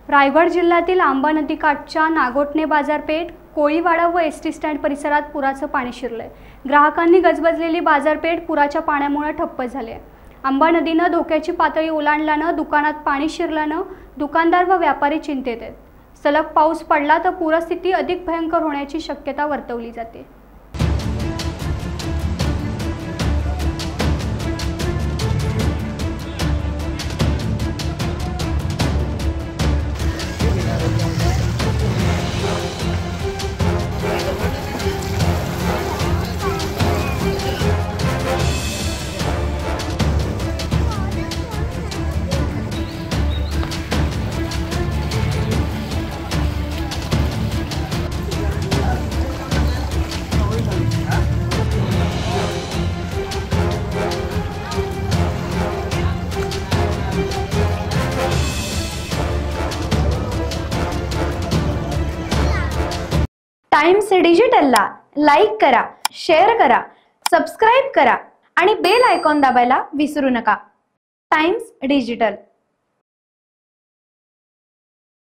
रायगड जिल्ह्यातील आंबा नदीकाठच्या नागोठणे बाजारपेठ, कोळीवाडा व एसटी स्टँड परिसरात पुराचं पाणी शिरलंय। ग्राहकांनी गजबजलेली बाजारपेठ पुराच्या पाण्यामुळे ठप्प झाली आहे। आंबा नदीनं धोक्याची पातळी ओलांडल्यानं दुकानात पाणी शिरल्यानं दुकानदार व व्यापारी चिंतेत आहेत। सलग पाऊस पडला तर पूरस्थिती अधिक भयंकर होण्याची शक्यता वर्तवली जाते। टाइम्स डिजिटलला लाईक करा, शेअर करा, सबस्क्राइब करा आणि बेल आयकॉन दाबायला विसरू नका। Times digital.